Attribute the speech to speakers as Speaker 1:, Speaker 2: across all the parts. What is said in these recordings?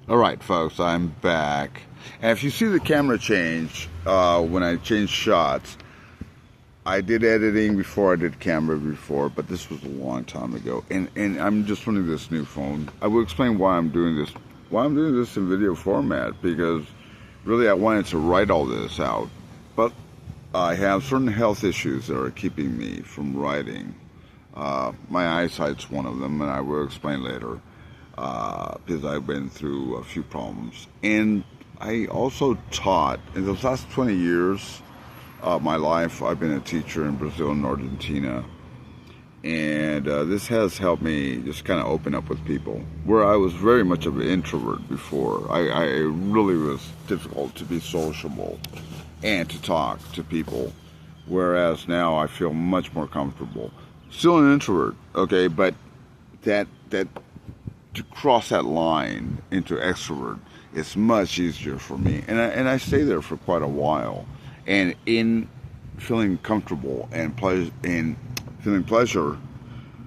Speaker 1: Alright folks, I'm back. And if you see the camera change, when I changed shots, I did editing before I did camera before, but this was a long time ago. And I'm just running this new phone. I will explain why I'm doing this in video format, because really I wanted to write all this out. But I have certain health issues that are keeping me from writing. My eyesight's one of them, and I will explain later. Because I've been through a few problems. And I also taught, in the last 20 years of my life, I've been a teacher in Brazil and Argentina. And this has helped me just kind of open up with people. Where I was very much of an introvert before. I really was difficult to be sociable and to talk to people. Whereas now I feel much more comfortable. Still an introvert, okay, but that to cross that line into extrovert is much easier for me, and I stay there for quite a while, and in feeling comfortable and feeling pleasure,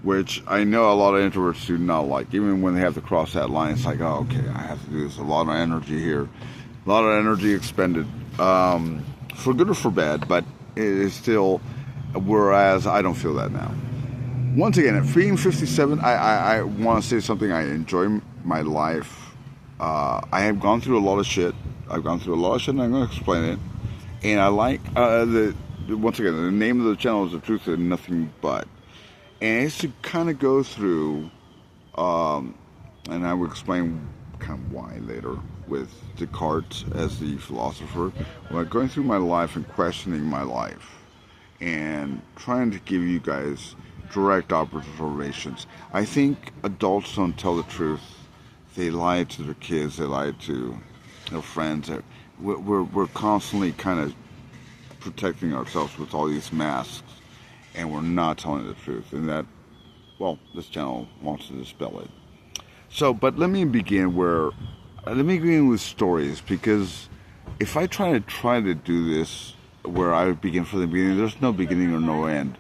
Speaker 1: which I know a lot of introverts do not like. Even when they have to cross that line, it's like, oh, okay, I have to do this. A lot of energy here, a lot of energy expended, for good or for bad, but it is still. Whereas I don't feel that now. Once again, at being 57, I want to say something. I enjoy my life. I have gone through a lot of shit. And I'm going to explain it. And I like, once again, the name of the channel is The Truth and Nothing But. And it's to kind of go through, and I will explain kind of why later, with Descartes as the philosopher. Well, going through my life and questioning my life. And trying to give you guys direct observations. I think adults don't tell the truth. They lie to their kids. They lie to their friends. We're constantly kind of protecting ourselves with all these masks, and we're not telling the truth. And that, well, this channel wants to dispel it. So, but let me begin with stories, because if I try to do this where I begin from the beginning, there's no beginning or no end.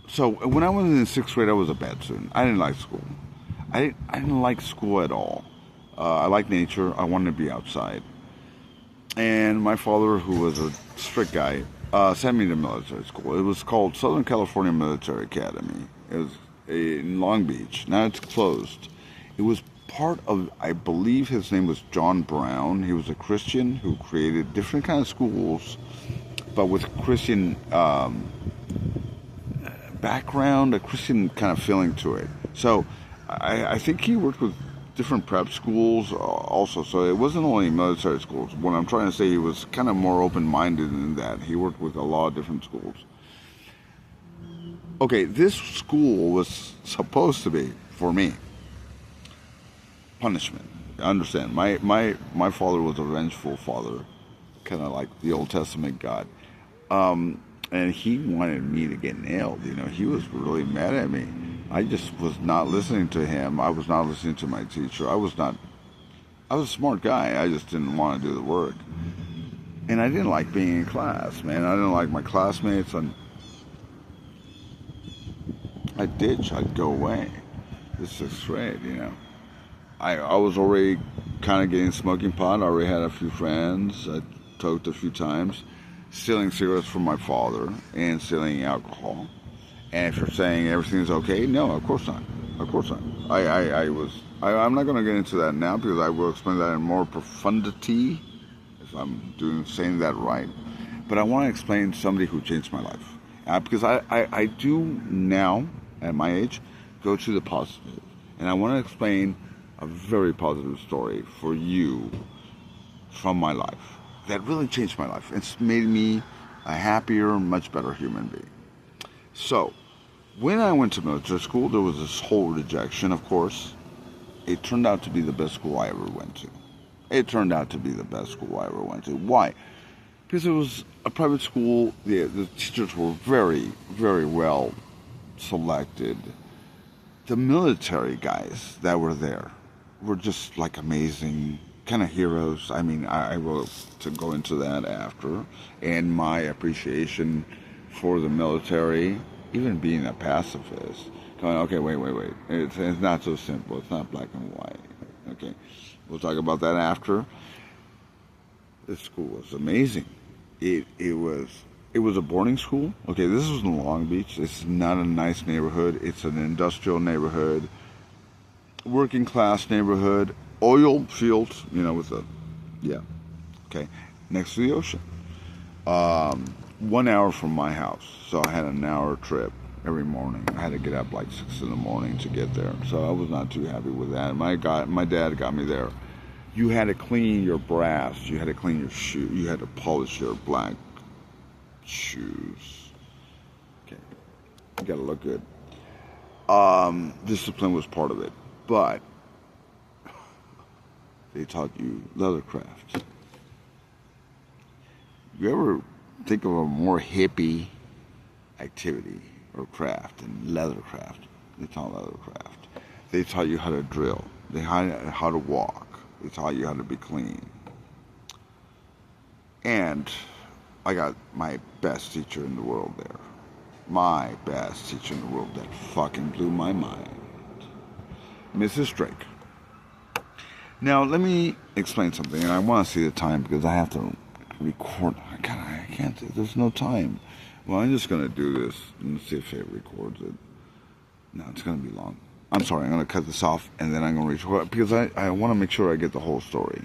Speaker 1: So when I was in sixth grade, I was a bad student. I didn't like school. I didn't like school at all. I liked nature. I wanted to be outside. And my father, who was a strict guy, sent me to military school. It was called Southern California Military Academy. It was in Long Beach. Now it's closed. It was part of, I believe his name was John Brown. He was a Christian who created different kind of schools, but with Christian background, a Christian kind of feeling to it. So I think he worked with different prep schools also. So it wasn't only military schools. What I'm trying to say, he was kind of more open-minded in that. He worked with a lot of different schools. Okay, this school was supposed to be, for me, punishment. Understand, my father was a vengeful father, kind of like the Old Testament God. And he wanted me to get nailed. You know, he was really mad at me. I just was not listening to him. I was not listening to my teacher. I was a smart guy. I just didn't want to do the work. And I didn't like being in class, man. I didn't like my classmates. And I'd go away. This is sixth grade, you know. I was already kind of getting smoking pot. I already had a few friends. I toked a few times. Stealing cigarettes from my father and stealing alcohol. And if you're saying everything's okay, no, of course not. Of course not. I'm not going to get into that now, because I will explain that in more profundity, if I'm saying that right. But I want to explain somebody who changed my life. Because I do now, at my age, go to the positive. And I want to explain a very positive story for you from my life that really changed my life. It's made me a happier, much better human being. So, when I went to military school, there was this whole rejection, of course. It turned out to be the best school I ever went to. Why? Because it was a private school. The teachers were very, very well selected. The military guys that were there were just like amazing kind of heroes. I mean, I will to go into that after, and my appreciation for the military, even being a pacifist, Okay, wait. It's not so simple. It's not black and white. Okay, we'll talk about that after. This school was amazing. It was a boarding school. Okay, this was in Long Beach. It's not a nice neighborhood. It's an industrial neighborhood, working class neighborhood, oil fields. With a okay, next to the ocean. 1 hour from my house, so I had an hour trip every morning. I had to get up like 6 in the morning to get there, so I was not too happy with that. My dad got me there. You had to clean your brass. You had to clean your shoe. You had to polish your black shoes. Okay, you gotta look good. Discipline was part of it, but they taught you leathercraft. You ever think of a more hippie activity or craft than leathercraft? They taught leathercraft. They taught you how to drill. They taught you how to walk. They taught you how to be clean. And I got my best teacher in the world there. My best teacher in the world that fucking blew my mind. Mrs. Drake. Now, let me explain something, and I want to see the time because I have to record. I can't. There's no time. Well, I'm just gonna do this and see if it records it. No, it's gonna be long. I'm sorry. I'm gonna cut this off and then I'm gonna record because I want to make sure I get the whole story.